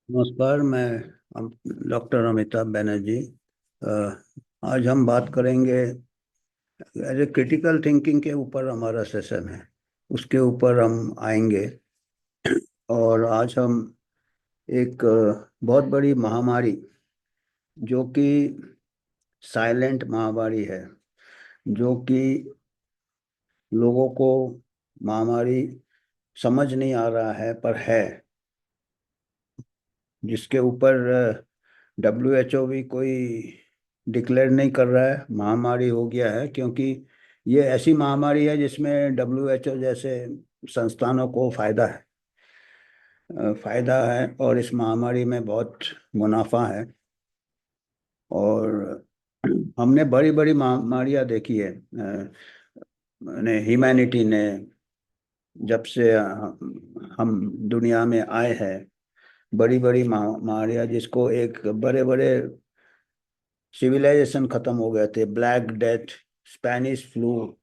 नमस्कार। मैं डॉक्टर अमिताभ बनर्जी। अ, आज हम बात करेंगे एज ए क्रिटिकल थिंकिंग के ऊपर हमारा सेशन है, उसके ऊपर हम आएंगे। और आज हम एक बहुत बड़ी महामारी, जो कि साइलेंट महामारी है, जो कि लोगों को महामारी समझ नहीं आ रहा है पर है, जिसके ऊपर WHO भी कोई डिक्लेयर नहीं कर रहा है महामारी हो गया है, क्योंकि ये ऐसी महामारी है जिसमें WHO जैसे संस्थानों को फायदा है और इस महामारी में बहुत मुनाफा है। और हमने बड़ी बड़ी महामारियां देखी है, ने ह्यूमैनिटी ने, जब से हम दुनिया में आए हैं। बड़ी बड़ी महामारियां जिसको एक बड़े बड़े सिविलाइजेशन खत्म हो गए थे, black death, Spanish flu,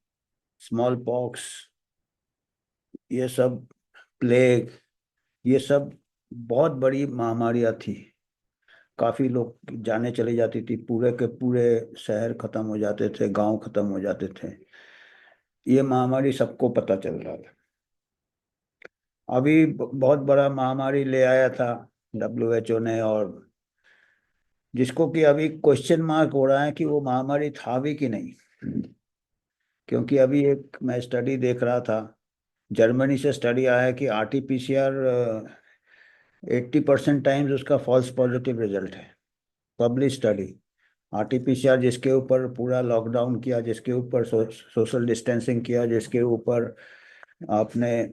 small pox, ये सब, प्लेग, ये सब बहुत बड़ी महामारियां थी। काफी लोग जाने चली जाती थी, पूरे के पूरे शहर खत्म हो जाते थे, गांव खत्म हो जाते थे। ये महामारी सबको पता चल रहा था। अभी बहुत बड़ा महामारी ले आया था WHO ने, और जिसको कि अभी क्वेश्चन मार्क हो रहा है कि वो महामारी था भी कि नहीं। क्योंकि अभी एक मैं स्टडी देख रहा था, जर्मनी से स्टडी आया है कि RT-PCR 80% टाइम्स उसका फॉल्स पॉजिटिव रिजल्ट है। Publish study. RT-PCR जिसके ऊपर पूरा लॉकडाउन किया, जिसके ऊपर सोशल डिस्टेंसिंग किया, जिसके ऊपर आपने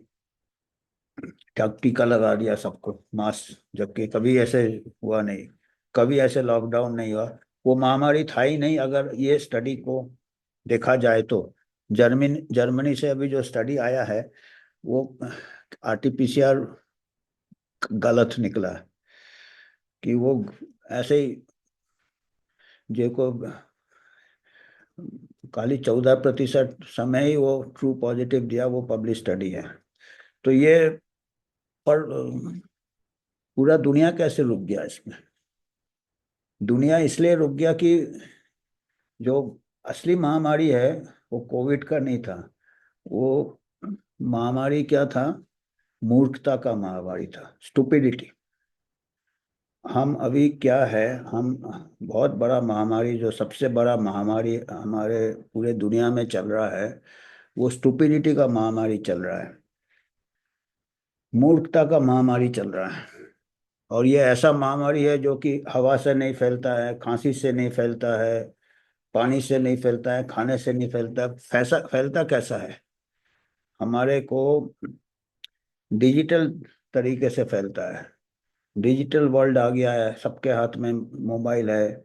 टीका लगा दिया सबको, मास्क, जबकि कभी ऐसे हुआ नहीं, कभी ऐसे लॉकडाउन नहीं हुआ। वो महामारी था ही नहीं अगर ये स्टडी को देखा जाए तो। जर्मनी जर्मनी से अभी जो स्टडी आया है, वो RT-PCR गलत निकला है, कि वो ऐसे ही जो को खाली 14% समय ही वो ट्रू पॉजिटिव दिया, वो पब्लिश स्टडी है। तो ये पर पूरा दुनिया कैसे रुक गया इसमें? दुनिया इसलिए रुक गया कि जो असली महामारी है वो कोविड का नहीं था। वो महामारी क्या था? मूर्खता का महामारी था, स्टुपिडिटी। हम अभी क्या है, हम बहुत बड़ा महामारी, जो सबसे बड़ा महामारी हमारे पूरे दुनिया में चल रहा है, वो स्टुपिडिटी का महामारी चल रहा है, मूर्खता का महामारी चल रहा है। और ये ऐसा महामारी है जो कि हवा से नहीं फैलता है, खांसी से नहीं फैलता है, पानी से नहीं फैलता है, खाने से नहीं फैलता है। फैसा फैलता कैसा है? हमारे को डिजिटल तरीके से फैलता है। डिजिटल वर्ल्ड आ गया है, सबके हाथ में मोबाइल है,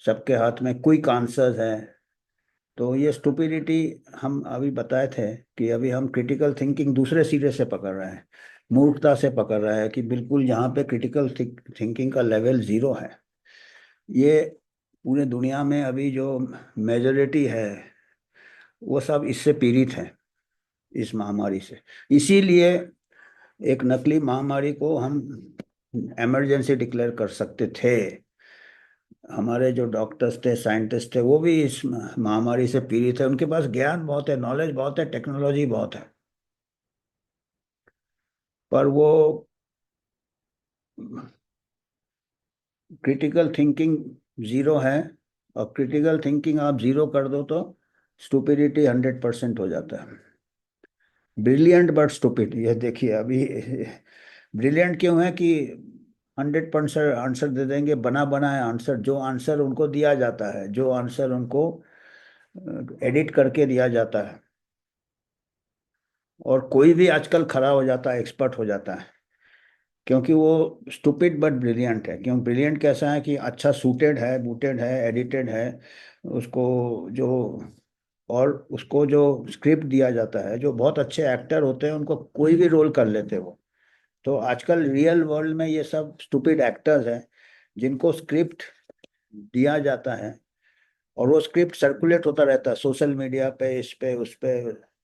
सबके हाथ में क्विक आंसर्स है। तो ये स्टुपिडिटी, हम अभी बताए थे कि अभी हम क्रिटिकल थिंकिंग दूसरे सिरे से पकड़ रहे हैं, मूर्खता से पकड़ रहे हैं, कि बिल्कुल यहाँ पे क्रिटिकल थिंकिंग का लेवल जीरो है। ये पूरे दुनिया में अभी जो मेजोरिटी है, वो सब इससे पीड़ित है, इस महामारी से। इसीलिए एक नकली महामारी को हम इमरजेंसी डिक्लेयर कर सकते थे। हमारे जो डॉक्टर्स थे, साइंटिस्ट थे, वो भी इस महामारी से पीड़ित है, उनके पास ज्ञान बहुत है, नॉलेज बहुत है, टेक्नोलॉजी बहुत है, पर वो क्रिटिकल थिंकिंग जीरो है। और क्रिटिकल थिंकिंग आप जीरो कर दो तो स्टुपिडिटी 100% हो जाता है। ब्रिलियंट बट स्टूपिड, ये देखिए अभी। ब्रिलियंट क्यों है कि 100% आंसर दे देंगे, बना बनाए आंसर, जो आंसर उनको दिया जाता है, जो आंसर उनको एडिट करके दिया जाता है। और कोई भी आजकल खड़ा हो जाता है, एक्सपर्ट हो जाता है, क्योंकि वो स्टूपिड बट ब्रिलियंट है। क्यों ब्रिलियंट? कैसा है कि अच्छा सूटेड है, बूटेड है, एडिटेड है, उसको जो, और उसको जो स्क्रिप्ट दिया जाता है, जो बहुत अच्छे एक्टर होते हैं उनको कोई भी रोल कर लेते हैं वो। तो आजकल रियल वर्ल्ड में ये सब स्टूपिड एक्टर्स हैं, जिनको स्क्रिप्ट दिया जाता है, और वो स्क्रिप्ट सर्कुलेट होता रहता है सोशल मीडिया पे, इस पे, उस पे।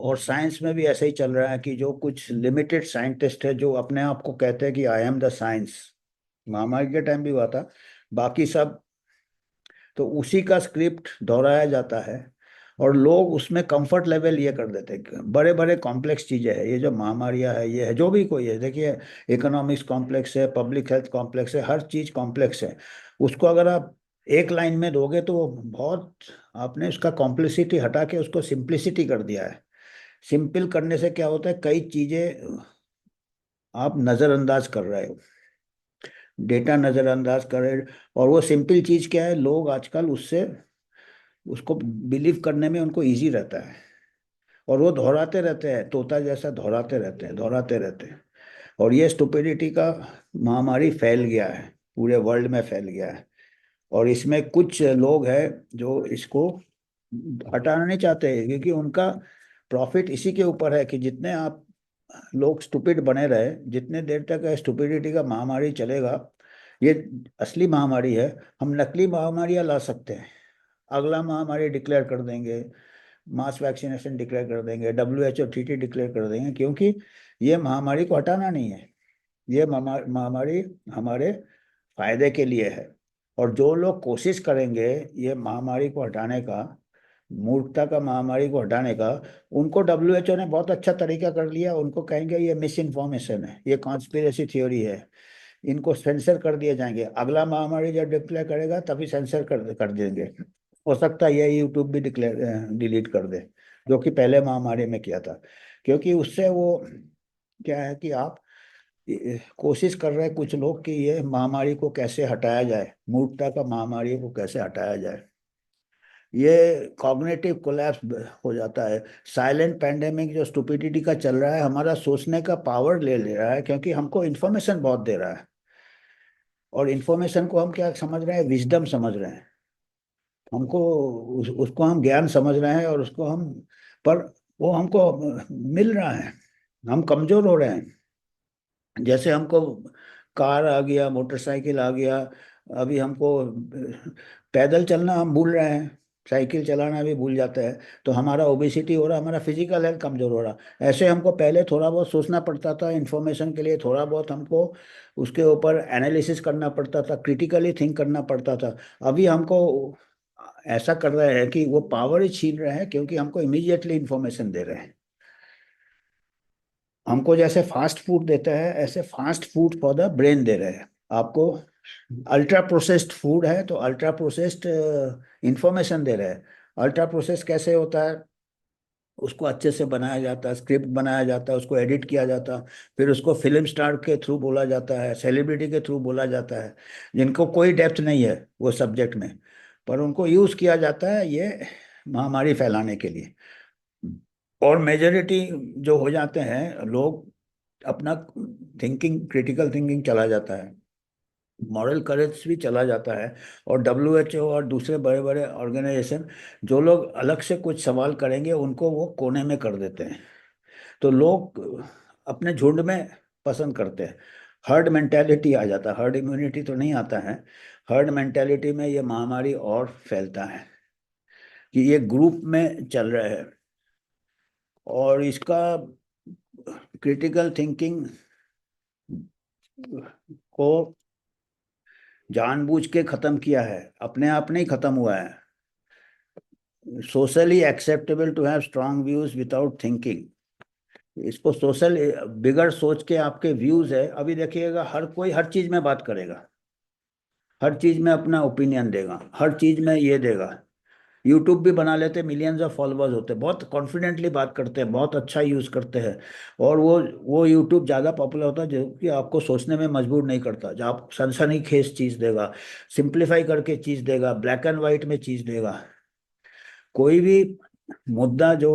और साइंस में भी ऐसा ही चल रहा है कि जो कुछ लिमिटेड साइंटिस्ट है जो अपने आप को कहते हैं कि आई एम द साइंस, महामारी के टाइम भी हुआ था, बाकी सब तो उसी का स्क्रिप्ट दोहराया जाता है। और लोग उसमें कंफर्ट लेवल ये कर देते हैं, बड़े बड़े कॉम्प्लेक्स चीजें हैं ये जो महामारियां है, ये है जो भी कोई है, देखिए इकोनॉमिक्स कॉम्प्लेक्स है, पब्लिक हेल्थ कॉम्प्लेक्स है, हर चीज कॉम्प्लेक्स है। उसको अगर आप एक लाइन में दोगे तो वो बहुत, आपने उसका कॉम्प्लेक्सिटी हटा के उसको सिंप्लिसिटी कर दिया है। सिंपल करने से क्या होता है, कई चीजें आप नजरअंदाज कर रहे हो, डेटा नजरअंदाज कर रहे हो। और वो सिंपल चीज क्या है, लोग आजकल उससे उसको बिलीव करने में उनको इजी रहता है। और वो दोहराते रहते हैं, तोता जैसा दोहराते रहते हैं, दोहराते रहते हैं। और ये स्टुपिडिटी का महामारी फैल गया है, पूरे वर्ल्ड में फैल गया है। और इसमें कुछ लोग हैं जो इसको हटाना नहीं चाहते, क्योंकि उनका प्रॉफिट इसी के ऊपर है कि जितने आप लोग स्टुपिड बने रहे, जितने देर तक स्टुपिडिटी का महामारी चलेगा, ये असली महामारी है। हम नकली महामारियां ला सकते हैं, अगला महामारी डिक्लेयर कर देंगे, मास वैक्सीनेशन डिक्लेयर कर देंगे, WHO TT डिक्लेयर कर देंगे, क्योंकि ये महामारी को हटाना नहीं है, ये महामारी हमारे फायदे के लिए है। और जो लोग कोशिश करेंगे ये महामारी को हटाने का, मूर्खता का महामारी को हटाने का, उनको WHO ने बहुत अच्छा तरीका कर लिया, उनको कहेंगे ये मिस इन्फॉर्मेशन है, ये कॉन्स्पिरेसी थ्योरी है, इनको सेंसर कर दिए जाएंगे। अगला महामारी जब डिक्लेयर करेगा तभी सेंसर कर देंगे। हो सकता है ये यूट्यूब भी डिक्लेयर डिलीट कर दे, जो कि पहले महामारी में किया था। क्योंकि उससे वो क्या है कि आप कोशिश कर रहे हैं कुछ लोग कि ये महामारी को कैसे हटाया जाए, मूर्खता का महामारी को कैसे हटाया जाए। ये कॉग्निटिव कोलैप्स हो जाता है। साइलेंट पैंडेमिक जो स्टुपिडिटी का चल रहा है, हमारा सोचने का पावर ले ले रहा है, क्योंकि हमको इन्फॉर्मेशन बहुत दे रहा है। और इन्फॉर्मेशन को हम क्या समझ रहे हैं, विजडम समझ रहे हैं। हमको उसको हम ज्ञान समझ रहे हैं, और उसको हम, पर वो हमको मिल रहा है, हम कमजोर हो रहे हैं। जैसे हमको कार आ गया, मोटरसाइकिल आ गया, अभी हमको पैदल चलना हम भूल रहे हैं, साइकिल चलाना भी भूल जाते हैं। तो हमारा ओबेसिटी हो रहा, हमारा फिजिकल हेल्थ कमजोर हो रहा। ऐसे हमको पहले थोड़ा बहुत सोचना पड़ता था इन्फॉर्मेशन के लिए, थोड़ा बहुत हमको उसके ऊपर एनालिसिस करना पड़ता था, क्रिटिकली थिंक करना पड़ता था। अभी हमको ऐसा कर रहे हैं कि वो पावर ही छीन रहे हैं, क्योंकि हमको इमीडिएटली इंफॉर्मेशन दे रहे हैं। हमको जैसे फास्ट फूड देता है, ऐसे fast food for the brain दे रहे हैं आपको। अल्ट्रा प्रोसेस्ड फूड है तो अल्ट्रा प्रोसेस्ड इंफॉर्मेशन दे रहे हैं। अल्ट्रा प्रोसेस कैसे होता है, उसको अच्छे से बनाया जाता है, स्क्रिप्ट बनाया जाता है, उसको एडिट किया जाता है, फिर उसको फिल्म स्टार के थ्रू बोला जाता है, सेलिब्रिटी के थ्रू बोला जाता है, जिनको कोई डेप्थ नहीं है वो सब्जेक्ट में, पर उनको यूज किया जाता है ये महामारी फैलाने के लिए। और मेजोरिटी जो हो जाते हैं लोग, अपना थिंकिंग, क्रिटिकल थिंकिंग चला जाता है, मॉरल करेज भी चला जाता है। और WHO और दूसरे बड़े बड़े ऑर्गेनाइजेशन, जो लोग अलग से कुछ सवाल करेंगे उनको वो कोने में कर देते हैं। तो लोग अपने झुंड में पसंद करते हैं, हर्ड मेंटेलिटी आ जाता है, हर्ड इम्यूनिटी तो नहीं आता है। हर्ड मेंटेलिटी में ये महामारी और फैलता है, कि ये ग्रुप में चल रहा है। और इसका क्रिटिकल थिंकिंग को जानबूझ के खत्म किया है, अपने आप नहीं खत्म हुआ है। Socially acceptable to have strong views without thinking, इसको सोशल, बिगड़ सोच के आपके व्यूज है। अभी देखिएगा हर कोई हर चीज में बात करेगा, हर चीज में अपना ओपिनियन देगा, हर चीज में ये देगा। यूट्यूब भी बना लेते, मिलियंस ऑफ फॉलोअर्स होते, बहुत कॉन्फिडेंटली बात करते हैं, बहुत अच्छा यूज करते हैं। और वो यूट्यूब ज्यादा पॉपुलर होता है जो कि आपको सोचने में मजबूर नहीं करता, जो आप सनसनीखेज चीज देगा, सिंप्लीफाई करके चीज देगा, ब्लैक एंड व्हाइट में चीज देगा। कोई भी मुद्दा जो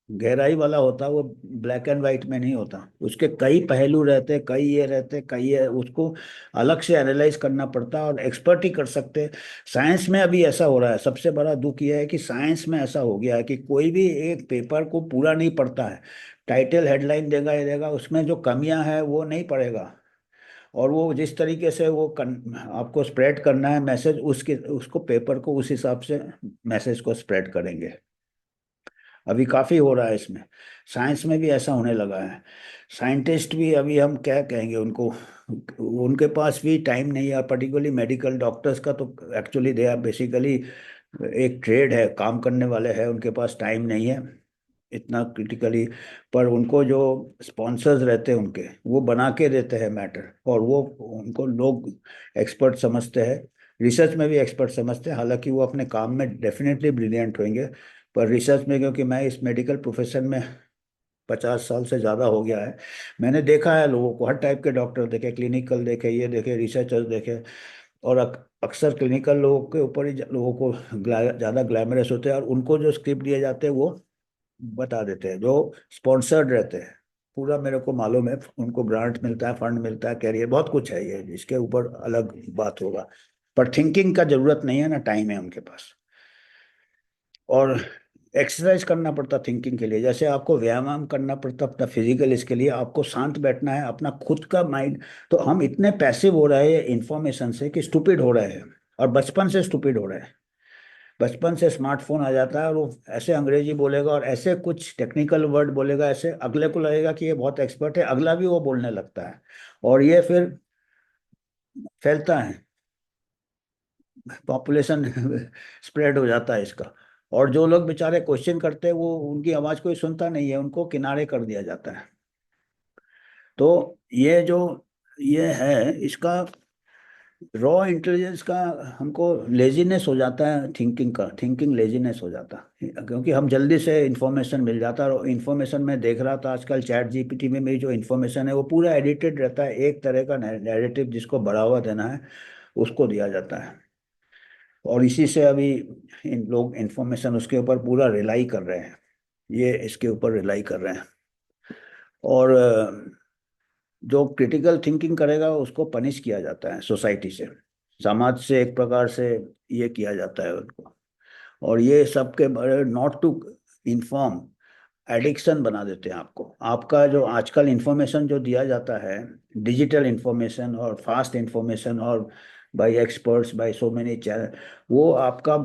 गहराई वाला होता है वो ब्लैक एंड व्हाइट में नहीं होता, उसके कई पहलू रहते, कई ये रहते, कई ये, उसको अलग से एनालाइज करना पड़ता है, और एक्सपर्ट ही कर सकते हैं। साइंस में अभी ऐसा हो रहा है, सबसे बड़ा दुख यह है कि साइंस में ऐसा हो गया है कि कोई भी एक पेपर को पूरा नहीं पढ़ता है। टाइटल हेडलाइन देगा, ये देगा, उसमें जो कमियां हैं वो नहीं पढ़ेगा। और वो जिस तरीके से आपको स्प्रेड करना है मैसेज, उसके उसको पेपर को उस हिसाब से मैसेज को स्प्रेड करेंगे। अभी काफी हो रहा है इसमें। साइंस में भी ऐसा होने लगा है। साइंटिस्ट भी अभी हम क्या कहेंगे उनको, उनके पास भी टाइम नहीं है, पर्टिकुलरली मेडिकल डॉक्टर्स का तो एक्चुअली दे आर बेसिकली एक ट्रेड है, काम करने वाले हैं, उनके पास टाइम नहीं है इतना क्रिटिकली। पर उनको जो स्पॉन्सर्स रहते हैं उनके, वो बना के देते हैं मैटर, और वो उनको लोग एक्सपर्ट समझते हैं, रिसर्च में भी एक्सपर्ट समझते हैं। हालांकि वो अपने काम में डेफिनेटली ब्रिलियंट होंगे, पर रिसर्च में, क्योंकि मैं इस मेडिकल प्रोफेशन में 50 साल से ज़्यादा हो गया है, मैंने देखा है लोगों को, हर टाइप के डॉक्टर देखे, क्लिनिकल देखे, ये देखे, रिसर्चर्स देखे। और अक्सर क्लिनिकल लोगों के ऊपर ही लोगों को ज़्यादा ग्लैमरस होते हैं, और उनको जो स्क्रिप्ट दिए जाते हैं वो बता देते हैं, जो स्पॉन्सर्ड रहते हैं। पूरा मेरे को मालूम है, उनको ग्रांट मिलता है, फंड मिलता है, कैरियर बहुत कुछ है, ये इसके ऊपर अलग बात होगा। पर थिंकिंग का जरूरत नहीं है ना, टाइम है उनके पास। और एक्सरसाइज करना पड़ता थिंकिंग के लिए, जैसे आपको व्यायाम करना पड़ता अपना फिजिकल, इसके लिए आपको शांत बैठना है, अपना खुद का माइंड। तो हम इतने पैसिव हो रहे हैं इंफॉर्मेशन से कि स्टूपिड हो रहे हैं, और बचपन से स्टूपिड हो रहे हैं। बचपन से स्मार्टफोन आ जाता है और वो ऐसे अंग्रेजी बोलेगा और ऐसे कुछ टेक्निकल वर्ड बोलेगा, ऐसे अगले को लगेगा कि ये बहुत एक्सपर्ट है, अगला भी वो बोलने लगता है, और ये फिर फैलता है, पॉपुलेशन स्प्रेड हो जाता है इसका। और जो लोग बेचारे क्वेश्चन करते हैं, वो उनकी आवाज कोई सुनता नहीं है, उनको किनारे कर दिया जाता है। तो ये जो ये है इसका रॉ इंटेलिजेंस का, हमको लेजीनेस हो जाता है, थिंकिंग का, थिंकिंग लेजीनेस हो जाता है, क्योंकि हम जल्दी से इंफॉर्मेशन मिल जाता है। और इंफॉर्मेशन में देख रहा था आजकल चैट जीपीटी में मेरी जो इंफॉर्मेशन है वो पूरा एडिटेड रहता है, एक तरह का नैरेटिव जिसको बढ़ावा देना है उसको दिया जाता है। और इसी से अभी इन लोग इंफॉर्मेशन उसके ऊपर पूरा रिलाई कर रहे हैं, ये इसके ऊपर रिलाई कर रहे हैं। और जो क्रिटिकल थिंकिंग करेगा उसको पनिश किया जाता है सोसाइटी से, समाज से, एक प्रकार से ये किया जाता है उनको। और ये सबके बड़े नॉट टू इन्फॉर्म एडिक्शन बना देते हैं आपको। आपका जो आजकल इंफॉर्मेशन जो दिया जाता है, डिजिटल इंफॉर्मेशन और फास्ट इंफॉर्मेशन, और by experts, by so many channel, वो आपका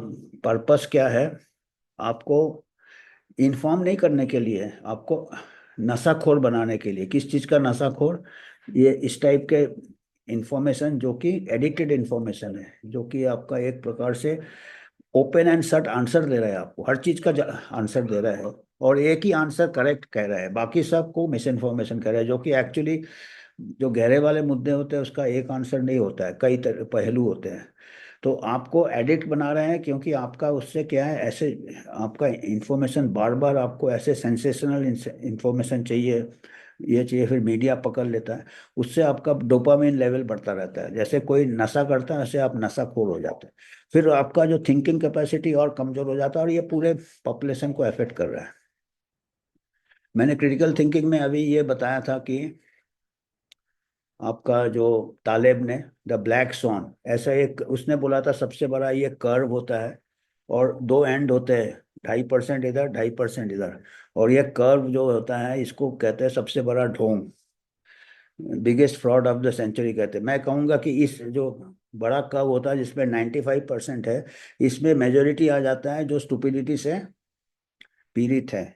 पर्पस क्या है? आपको इन्फॉर्म नहीं करने के लिए, आपको नशाखोर बनाने के लिए। किस चीज़ का नशाखोर? ये इस टाइप के इंफॉर्मेशन जो कि एडिक्टेड इंफॉर्मेशन है, जो कि आपका एक प्रकार से ओपन एंड शट आंसर दे रहा है, आपको हर चीज का आंसर दे रहा है, और एक ही आंसर करेक्ट कह रहा है, बाकी सबको मिस इन्फॉर्मेशन कह रहा है, जो कि एक्चुअली जो गहरे वाले मुद्दे होते हैं उसका एक आंसर नहीं होता है, कई पहलू होते हैं। तो आपको एडिक्ट बना रहे हैं, क्योंकि आपका उससे क्या है, ऐसे आपका इंफॉर्मेशन बार बार आपको ऐसे सेंसेशनल इंफॉर्मेशन चाहिए, ये चाहिए, फिर मीडिया पकड़ लेता है, उससे आपका डोपामिन लेवल बढ़ता रहता है। जैसे कोई नशा करता है वैसे आप नशाखोर हो जाते हैं, फिर आपका जो थिंकिंग कैपेसिटी और कमजोर हो जाता है, और ये पूरे पॉपुलेशन को अफेक्ट कर रहा है। मैंने क्रिटिकल थिंकिंग में अभी ये बताया था कि आपका जो तालेब ने द ब्लैक स्वॉन, ऐसा एक उसने बोला था, सबसे बड़ा ये कर्व होता है और दो एंड होते हैं, 2.5% इधर, 2.5% इधर, और ये कर्व जो होता है इसको कहते हैं सबसे बड़ा ढोंग, biggest fraud of the century कहते हैं। मैं कहूँगा कि इस जो बड़ा कर्व होता है जिसमें 95% है, इसमें मेजोरिटी आ जाता है जो स्टुपिडिटी से पीड़ित है,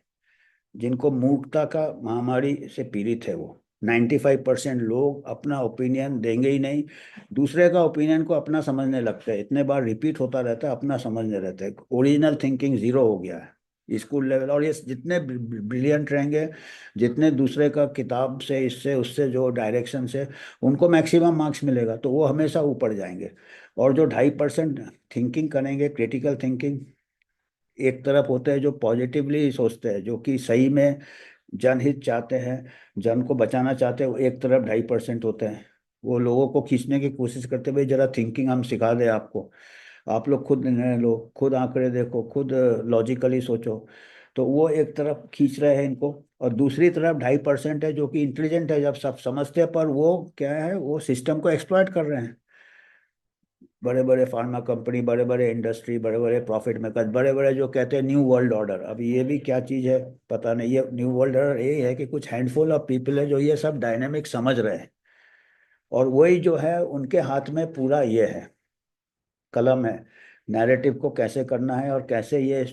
जिनको मूर्खता का महामारी से पीड़ित है। वो 95% लोग अपना ओपिनियन देंगे ही नहीं, दूसरे का ओपिनियन को अपना समझने लगते हैं, इतने बार रिपीट होता रहता है, अपना समझने रहते हैं, ओरिजिनल थिंकिंग जीरो हो गया है स्कूल लेवल। और ये जितने ब्रिलियंट रहेंगे, जितने दूसरे का किताब से, इससे उससे जो डायरेक्शन से उनको मैक्सिमम मार्क्स मिलेगा, तो वो हमेशा ऊपर जाएंगे। और जो 2.5% थिंकिंग करेंगे, क्रिटिकल थिंकिंग, एक तरफ होते हैं जो पॉजिटिवली सोचते हैं, जो कि सही में जनहित चाहते हैं, जन को बचाना चाहते हैं, वो एक तरफ 2.5% होते हैं। वो लोगों को खींचने की कोशिश करते हुए, जरा थिंकिंग हम सिखा दें आपको, आप लोग खुद निर्णय लो, खुद आंकड़े देखो, खुद लॉजिकली सोचो, तो वो एक तरफ खींच रहे हैं इनको। और दूसरी तरफ 2.5% है जो कि इंटेलिजेंट है, जब सब समझते हैं, पर वो क्या है, वो सिस्टम को एक्सप्लॉइट कर रहे हैं। बड़े बड़े फार्मा कंपनी, बड़े बड़े इंडस्ट्री, बड़े बड़े प्रॉफिट मेकर, बड़े बड़े जो कहते हैं न्यू वर्ल्ड ऑर्डर, अब ये भी क्या चीज़ है पता नहीं। ये न्यू वर्ल्ड ऑर्डर ये है कि कुछ हैंडफुल ऑफ पीपल है जो ये सब डायनेमिक समझ रहे हैं, और वही जो है उनके हाथ में पूरा ये है, कलम है, नैरेटिव को कैसे करना है और कैसे ये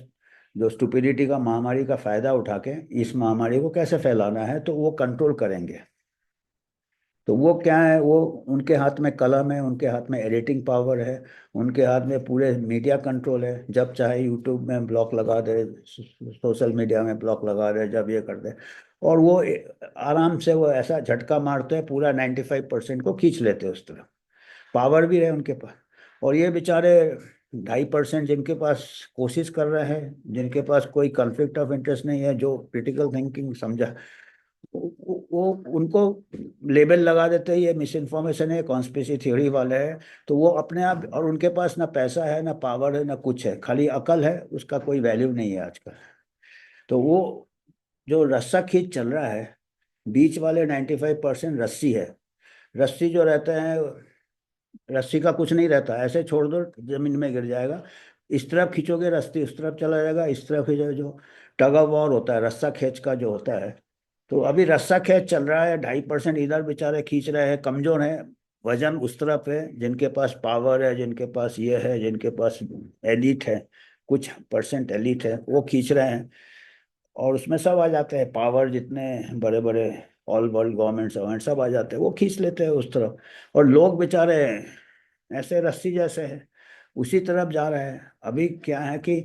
जो स्टुपिडिटी का महामारी का फायदा उठा के इस महामारी को कैसे फैलाना है, तो वो कंट्रोल करेंगे। तो वो क्या है, वो उनके हाथ में कलम है, उनके हाथ में एडिटिंग पावर है, उनके हाथ में पूरे मीडिया कंट्रोल है। जब चाहे यूट्यूब में ब्लॉक लगा दे, सोशल मीडिया में ब्लॉक लगा दे, जब ये कर दे, और वो आराम से वो ऐसा झटका मारते हैं, पूरा 95% को खींच लेते हैं उस तरफ। पावर भी है उनके पास। और ये बेचारे 2.5% जिनके पास कोशिश कर रहे हैं, जिनके पास कोई कॉन्फ्लिक्ट ऑफ इंटरेस्ट नहीं है, जो क्रिटिकल थिंकिंग समझा, वो उनको लेबल लगा देते हैं ये मिस इन्फॉर्मेशन है, कॉन्स्पिरेसी थ्योरी वाले हैं। तो वो अपने आप, और उनके पास ना पैसा है, ना पावर है, ना कुछ है, खाली अकल है, उसका कोई वैल्यू नहीं है आजकल। तो वो जो रस्सा खींच चल रहा है, बीच वाले 95% रस्सी है। रस्सी जो रहते हैं, रस्सी का कुछ नहीं रहता, ऐसे छोड़ दो जमीन में गिर जाएगा। इस तरफ खींचोगे रस्सी उस तरफ चला जाएगा, इस तरफ खींचो, जो टग ऑफ वॉर होता है, रस्सा खींच का जो होता है। तो अभी रस्सा खींच चल रहा है, 2.5% इधर बेचारे खींच रहे हैं, कमजोर हैं। वजन उस तरफ है, जिनके पास पावर है, जिनके पास ये है, जिनके पास एलिट है, कुछ परसेंट एलिट है, वो खींच रहे हैं। और उसमें सब आ जाते हैं, पावर जितने बड़े बड़े ऑल वर्ल्ड गवर्नमेंट सर्वेंट सब आ जाते हैं, वो खींच लेते हैं उस तरफ। और लोग बेचारे ऐसे रस्सी जैसे है, उसी तरफ जा रहे हैं। अभी क्या है कि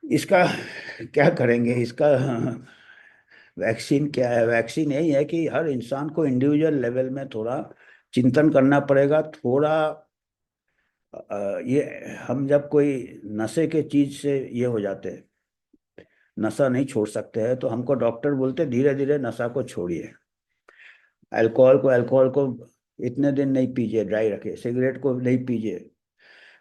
इसका क्या करेंगे, इसका वैक्सीन क्या है? वैक्सीन यही है कि हर इंसान को इंडिविजुअल लेवल में थोड़ा चिंतन करना पड़ेगा, थोड़ा ये हम जब कोई नशे के चीज से ये हो जाते हैं, नशा नहीं छोड़ सकते हैं, तो हमको डॉक्टर बोलते धीरे धीरे नशा को छोड़िए। अल्कोहल को इतने दिन नहीं पीजिए, ड्राई रखिए, सिगरेट को नहीं पीजिए।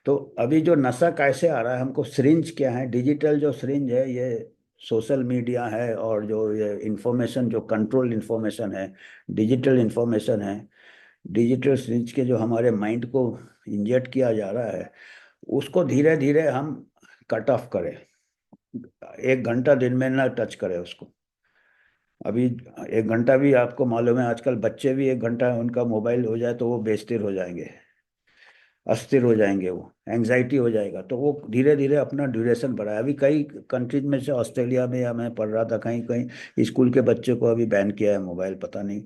तो अभी जो नशा कैसे आ रहा है हमको, सिरिंज क्या है, डिजिटल जो सिरिंज है, ये सोशल मीडिया है, और जो ये इंफॉर्मेशन, जो कंट्रोल इंफॉर्मेशन है, डिजिटल इंफॉर्मेशन है, डिजिटल सिरिंज के जो हमारे माइंड को इंजेक्ट किया जा रहा है, उसको धीरे धीरे हम कट ऑफ करें। 1 घंटा दिन में ना टच करें उसको। अभी 1 घंटा भी आपको मालूम है, आजकल बच्चे भी 1 घंटा उनका मोबाइल हो जाए तो वो बेस्तिर हो जाएंगे, अस्थिर हो जाएंगे, वो एंजाइटी हो जाएगा। तो वो धीरे धीरे अपना ड्यूरेशन बढ़ाया। अभी कई कंट्रीज में से, ऑस्ट्रेलिया में, या मैं पढ़ रहा था, कहीं कहीं स्कूल के बच्चे को अभी बैन किया है मोबाइल, पता नहीं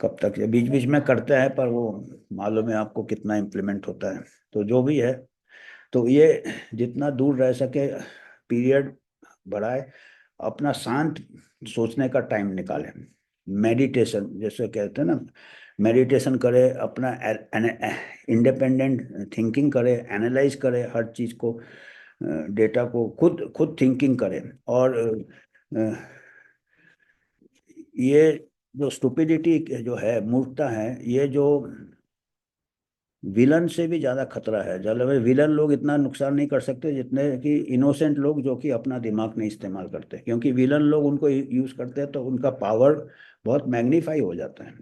कब तक। ये बीच बीच में करते हैं, पर वो मालूम है आपको कितना इम्प्लीमेंट होता है। तो जो भी है, तो ये जितना दूर रह सके पीरियड बढ़ाए, अपना शांत सोचने का टाइम निकाले। मेडिटेशन जैसे कहते हैं ना, मेडिटेशन करे, अपना इंडिपेंडेंट थिंकिंग करे, एनालाइज करे हर चीज को, डेटा को खुद खुद थिंकिंग करे। और ये जो स्टुपिडिटी जो है, मूर्खता है, ये जो विलन से भी ज्यादा खतरा है। जल में विलन लोग इतना नुकसान नहीं कर सकते जितने कि इनोसेंट लोग, जो कि अपना दिमाग नहीं इस्तेमाल करते। क्योंकि विलन लोग उनको यूज करते हैं तो उनका पावर बहुत मैग्नीफाई हो जाता है।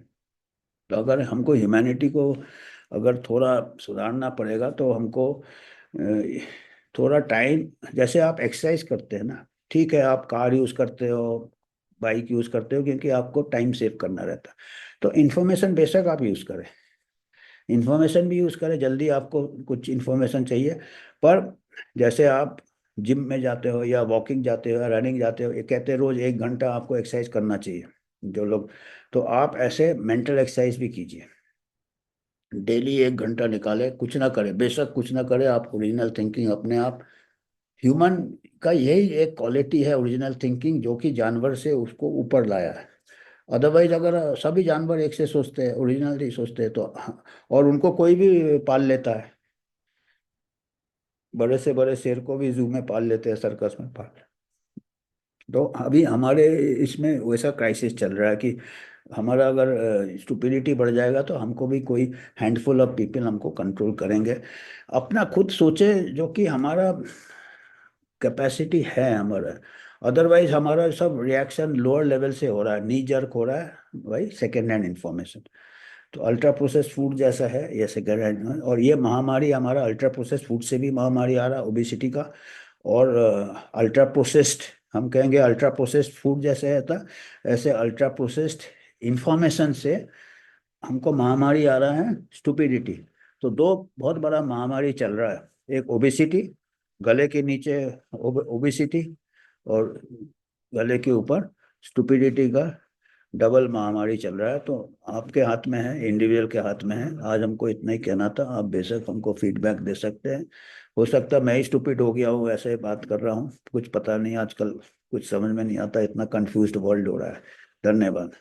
तो अगर हमको ह्यूमैनिटी को अगर थोड़ा सुधारना पड़ेगा, तो हमको थोड़ा टाइम, जैसे आप एक्सरसाइज करते हैं ना, ठीक है, आप कार यूज करते हो, बाइक यूज करते हो, क्योंकि आपको टाइम सेव करना रहता है। तो इन्फॉर्मेशन बेशक आप यूज करें, इंफॉर्मेशन भी यूज़ करें, जल्दी आपको कुछ इंफॉर्मेशन चाहिए, पर जैसे आप जिम में जाते हो, या वॉकिंग जाते हो, या रनिंग जाते हो, ये कहते हैं रोज 1 घंटा आपको एक्सरसाइज करना चाहिए जो लोग। तो आप ऐसे मेंटल एक्सरसाइज भी कीजिए, डेली 1 घंटा निकाले, कुछ ना करे, बेशक कुछ ना करे, आप ओरिजिनल थिंकिंग अपने आप, ह्यूमन का यही एक क्वालिटी है ओरिजिनल थिंकिंग, जो कि जानवर से उसको ऊपर लाया है। अदरवाइज अगर सभी जानवर एक से सोचते हैं, ओरिजिनली सोचते हैं, तो हाँ, और उनको कोई भी पाल लेता है, बड़े से बड़े शेर को भी जू में पाल लेते हैं, सर्कस में पाल। तो अभी हमारे इसमें वैसा क्राइसिस चल रहा है कि हमारा अगर स्टुपिडिटी बढ़ जाएगा, तो हमको भी कोई हैंडफुल ऑफ पीपल हमको कंट्रोल करेंगे। अपना खुद सोचे, जो कि हमारा कैपेसिटी है हमारा। अदरवाइज हमारा सब रिएक्शन लोअर लेवल से हो रहा है, नी जर्क हो रहा है भाई, सेकेंड हैंड इंफॉर्मेशन। तो अल्ट्रा प्रोसेस फूड जैसा है ये सेकेंड हैंड। और ये महामारी, हमारा अल्ट्रा प्रोसेस फूड से भी महामारी आ रहा है, ओबिसिटी का। और अल्ट्रा प्रोसेस्ड, हम कहेंगे अल्ट्रा प्रोसेस्ड फूड जैसे है था, ऐसे अल्ट्रा प्रोसेस्ड इंफॉर्मेशन से हमको महामारी आ रहा है, स्टुपिडिटी। तो दो बहुत बड़ा महामारी चल रहा है, एक ओबिसिटी गले के नीचे ओबिसिटी, और गले के ऊपर स्टुपिडिटी का डबल महामारी चल रहा है। तो आपके हाथ में है, इंडिविजुअल के हाथ में है। आज हमको इतना ही कहना था, आप बेशक हमको फीडबैक दे सकते हैं। हो सकता है मैं ही स्टूपिड हो गया हूँ, ऐसे बात कर रहा हूँ, कुछ पता नहीं आजकल, कुछ समझ में नहीं आता, इतना कंफ्यूज्ड वर्ल्ड हो रहा है। धन्यवाद।